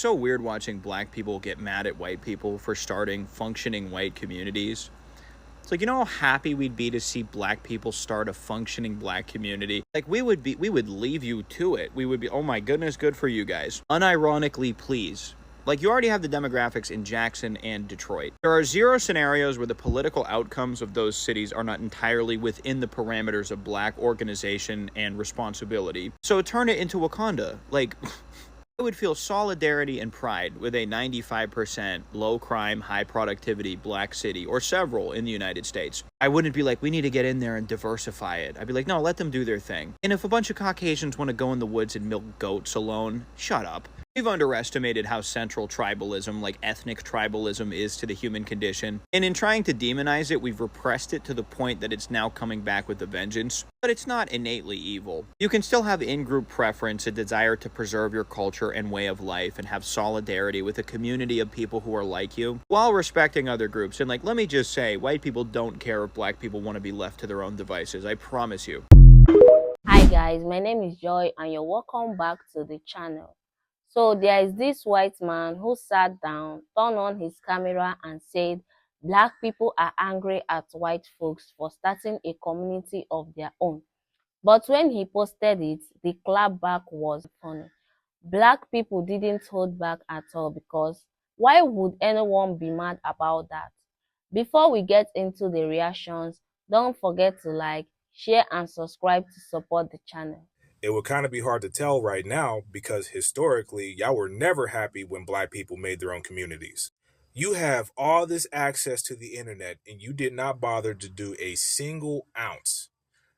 so weird watching black people get mad at white people for starting functioning white communities. It's like, you know how happy we'd be to see black people start a functioning black community? Like, we would leave you to it. We would be, oh my goodness, good for you guys. Unironically, please. Like, you already have the demographics in Jackson and Detroit. There are zero scenarios where the political outcomes of those cities are not entirely within the parameters of black organization and responsibility. So turn it into Wakanda. Like, I would feel solidarity and pride with a 95% low crime, high productivity black city, or several in the United States. I wouldn't be like, we need to get in there and diversify it. I'd be like, no, let them do their thing. And if a bunch of Caucasians want to go in the woods and milk goats alone, shut up. We've underestimated how central tribalism, like ethnic tribalism, is to the human condition. And in trying to demonize it, we've repressed it to the point that it's now coming back with a vengeance. But it's not innately evil. You can still have in-group preference, a desire to preserve your culture and way of life, and have solidarity with a community of people who are like you, while respecting other groups. And like, let me just say, white people don't care if black people want to be left to their own devices. I promise you. Hi guys, my name is Joy and you're welcome back to the channel. So there is this white man who sat down, turned on his camera and said, black people are angry at white folks for starting a community of their own. But when he posted it, the clapback was funny. Black people didn't hold back at all, because why would anyone be mad about that? Before we get into the reactions, don't forget to like, share and subscribe to support the channel. It would kind of be hard to tell right now because historically, y'all were never happy when black people made their own communities. You have all this access to the internet and you did not bother to do a single ounce,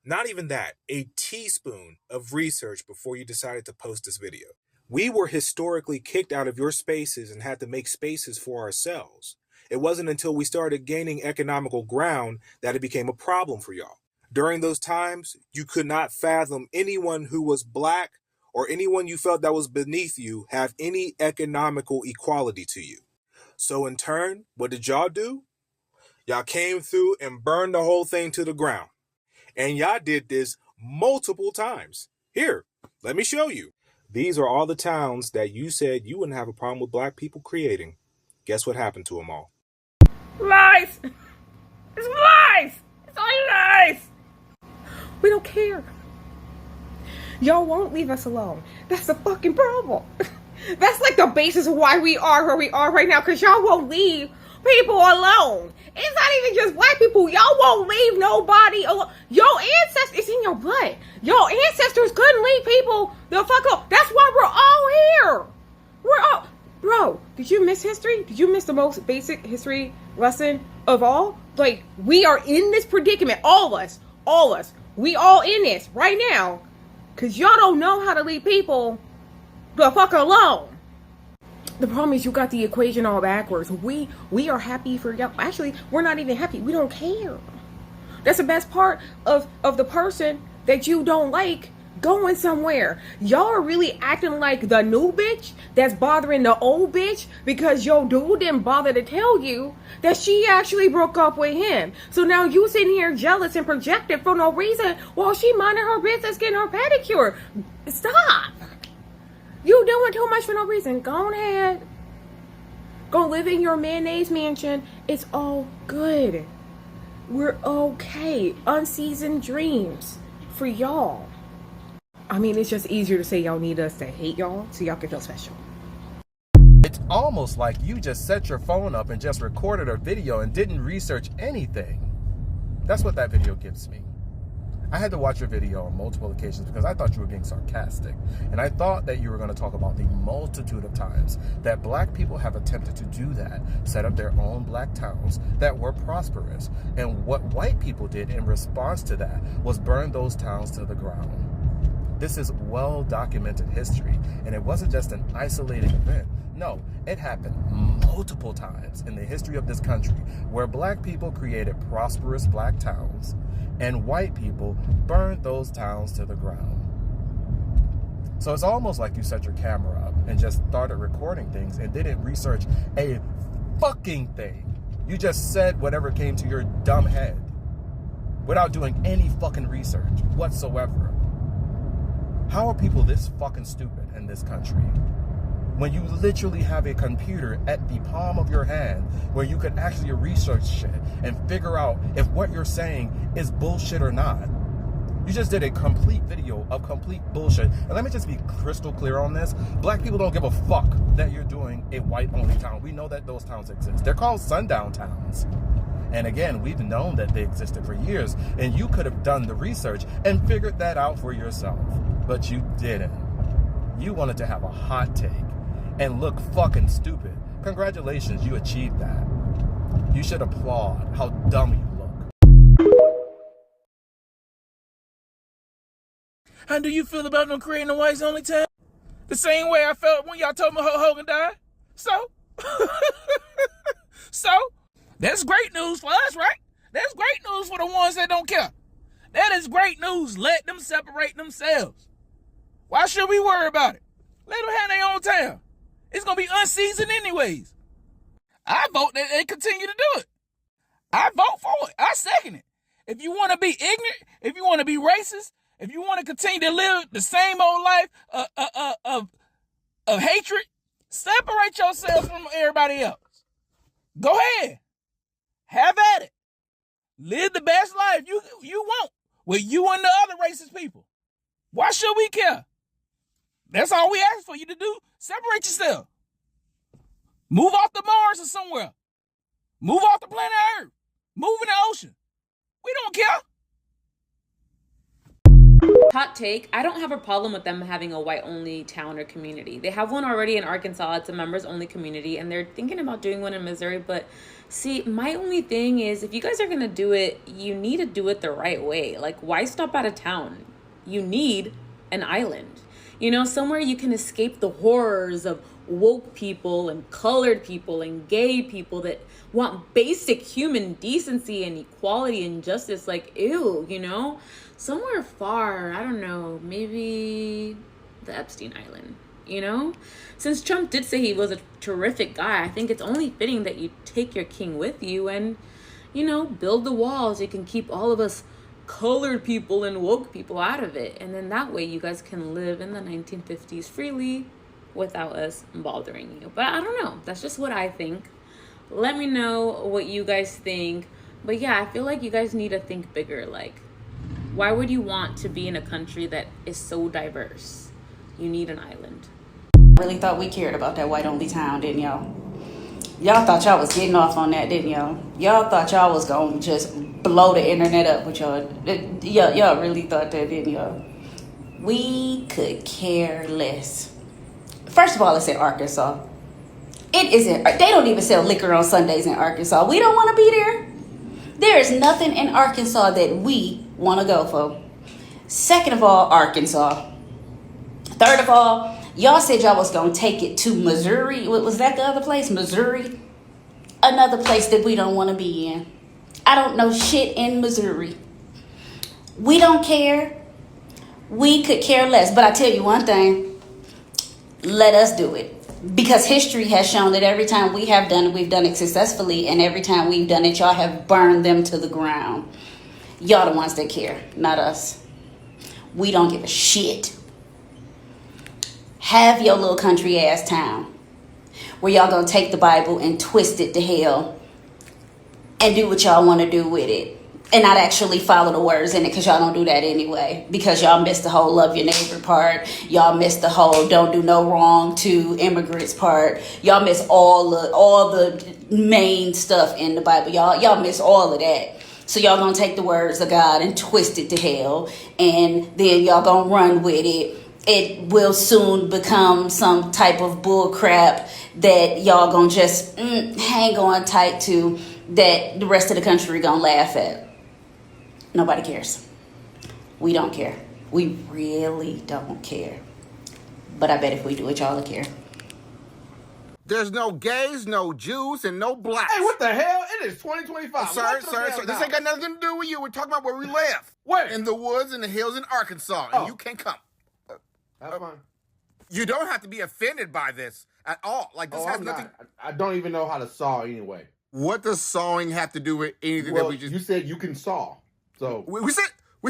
not even that, a teaspoon of research before you decided to post this video. We were historically kicked out of your spaces and had to make spaces for ourselves. It wasn't until we started gaining economical ground that it became a problem for y'all. During those times, you could not fathom anyone who was black or anyone you felt that was beneath you have any economical equality to you. So in turn, what did y'all do? Y'all came through and burned the whole thing to the ground. And y'all did this multiple times. Here, let me show you. These are all the towns that you said you wouldn't have a problem with black people creating. Guess what happened to them all? Lies! It's lies! It's all lies! We don't care. Y'all won't leave us alone. That's the fucking problem. That's like the basis of why we are where we are right now, because y'all won't leave people alone. It's not even just black people. Y'all won't leave nobody alone. Your ancestors, it's in your blood. Your ancestors couldn't leave people the fuck up. That's why we're all here. We're all... Bro, did you miss history? Did you miss the most basic history lesson of all? Like, we are in this predicament. All of us. We all in this right now. Because y'all don't know how to leave people the fuck alone. The problem is you got the equation all backwards. We are happy for y'all. Actually, we're not even happy. We don't care. That's the best part of the person that you don't like going somewhere. Y'all are really acting like the new bitch that's bothering the old bitch because your dude didn't bother to tell you that she actually broke up with him. So now you sitting here jealous and projected for no reason while she minding her business getting her pedicure. Stop. You doing too much for no reason. Go ahead. Go live in your mayonnaise mansion. It's all good. We're okay. Unseasoned dreams for y'all. I mean, it's just easier to say y'all need us to hate y'all so y'all can feel special. It's almost like you just set your phone up and just recorded a video and didn't research anything. That's what that video gives me. I had to watch your video on multiple occasions because I thought you were being sarcastic. And I thought that you were going to talk about the multitude of times that black people have attempted to do that, set up their own black towns that were prosperous. And what white people did in response to that was burn those towns to the ground. This is well-documented history, and it wasn't just an isolated event. No, it happened multiple times in the history of this country where black people created prosperous black towns and white people burned those towns to the ground. So it's almost like you set your camera up and just started recording things and didn't research a fucking thing. You just said whatever came to your dumb head without doing any fucking research whatsoever. How are people this fucking stupid in this country? when you literally have a computer at the palm of your hand where you could actually research shit and figure out if what you're saying is bullshit or not. You just did a complete video of complete bullshit. And let me just be crystal clear on this. Black people don't give a fuck that you're doing a white-only town. We know that those towns exist. They're called sundown towns. And again, we've known that they existed for years. And you could have done the research and figured that out for yourself. But you didn't. You wanted to have a hot take and look fucking stupid. Congratulations, you achieved that. You should applaud how dumb you look. How do you feel about them creating a whites only town? The same way I felt when y'all told me Hulk Hogan died. So? So? That's great news for us, right? That's great news for the ones that don't care. That is great news. Let them separate themselves. Why should we worry about it? Let them have their own town. It's going to be unseasoned anyways. I vote that they continue to do it. I vote for it. I second it. If you want to be ignorant, if you want to be racist, if you want to continue to live the same old life of hatred, separate yourself from everybody else. Go ahead. Have at it. Live the best life you want with you and the other racist people. Why should we care? That's all we ask for you to do. Separate yourself. Move off the Mars or somewhere. Move off the planet Earth. Move in the ocean. We don't care. Hot take, I don't have a problem with them having a white-only town or community. They have one already in Arkansas. It's a members-only community, and they're thinking about doing one in Missouri. But see, my only thing is, if you guys are going to do it, you need to do it the right way. Like, why stop at a town? You need an island. You know, somewhere you can escape the horrors of woke people and colored people and gay people that want basic human decency and equality and justice. Like, ew, you know? Somewhere far, I don't know, maybe the Epstein Island, you know? Since Trump did say he was a terrific guy, I think it's only fitting that you take your king with you and, you know, build the walls. You can keep all of us colored people and woke people out of it. And then that way you guys can live in the 1950s freely without us bothering you. But I don't know. That's just what I think. Let me know what you guys think. But yeah, I feel like you guys need to think bigger. Like, why would you want to be in a country that is so diverse? You need an island. Really thought we cared about that white-only town, didn't y'all? Y'all thought y'all was getting off on that, didn't y'all? Y'all thought y'all was going to just blow the internet up with y'all. Y'all really thought that, didn't y'all? We could care less. First of all, it's in Arkansas. It isn't. They don't even sell liquor on Sundays in Arkansas. We don't want to be there. There is nothing in Arkansas that we want to go for. Second of all, Arkansas. Third of all, y'all said y'all was going to take it to Missouri. What was that, the other place? Missouri? Another place that we don't want to be in. I don't know shit in Missouri. We don't care. We could care less. But I tell you one thing. Let us do it. Because history has shown that every time we have done it, we've done it successfully. And every time we've done it, y'all have burned them to the ground. Y'all the ones that care, not us. We don't give a shit. Have your little country ass town where y'all gonna take the Bible and twist it to hell and do what y'all want to do with it and not actually follow the words in it, because y'all don't do that anyway, because y'all missed the whole love your neighbor part. Y'all missed the whole don't do no wrong to immigrants part. Y'all miss all the main stuff in the Bible. Y'all miss all of that. So y'all gonna take the words of God and twist it to hell, and then y'all gonna run with it. It will soon become some type of bull crap that y'all gonna just hang on tight to, that the rest of the country gonna laugh at. Nobody cares. We don't care. We really don't care. But I bet if we do it, y'all will care. There's no gays, no Jews, and no blacks. Hey, what the hell? It is 2025. Sir. This ain't got nothing to do with you. We're talking about where we live. Where? In the woods and the hills in Arkansas. And you can't come. That's fine. You don't have to be offended by this at all. Like, this has nothing. I don't even know how to saw anyway. What does sawing have to do with anything that we just... You said you can saw. So we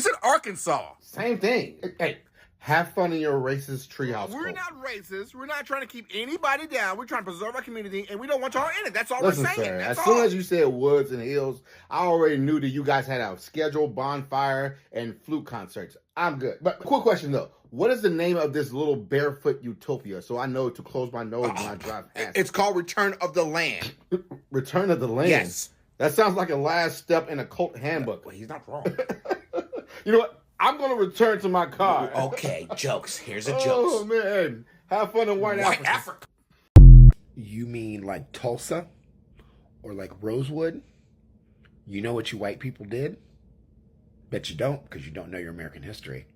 said Arkansas. Same thing. Hey, Have fun in your racist treehouse. We're cult. not racist. We're not trying to keep anybody down. We're trying to preserve our community, and we don't want y'all in it. That's all Listen, we're saying. sir, That's as all. soon as you said woods and hills, I already knew that you guys had a scheduled bonfire and flute concerts. I'm good. But quick question, though. What is the name of this little barefoot utopia so I know to close my nose when I drive past? It's called Return of the Land. Return of the Land? Yes. That sounds like a last step in a cult handbook. Well, he's not wrong. You know what? I'm going to return to my car. Okay, jokes. Here's a Oh, joke. man. Have fun in White Africa. Africa. You mean like Tulsa or like Rosewood? You know what you white people did? Bet you don't, because you don't know your American history.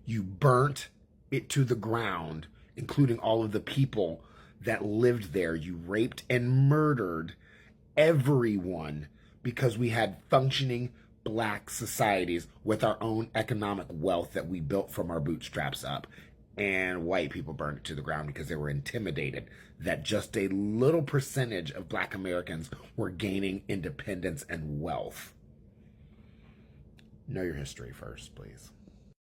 You burnt it to the ground, including all of the people that lived there. You raped and murdered everyone because we had functioning black societies with our own economic wealth that we built from our bootstraps up. And white people burned it to the ground because they were intimidated that just a little percentage of black Americans were gaining independence and wealth. Know your history first, please.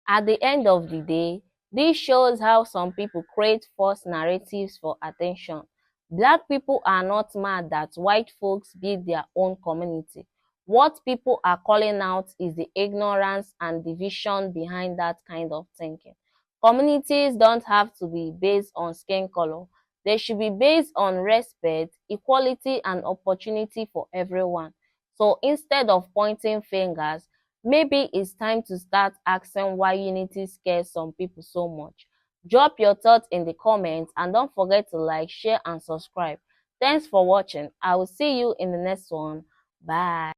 At the end of the day, this shows how some people create false narratives for attention. Black people are not mad that white folks build their own community. What people are calling out is the ignorance and division behind that kind of thinking. Communities don't have to be based on skin color. They should be based on respect, equality, and opportunity for everyone. So instead of pointing fingers, maybe it's time to start asking why unity scares some people so much. Drop your thoughts in the comments and don't forget to like, share, and subscribe. Thanks for watching. I will see you in the next one. Bye.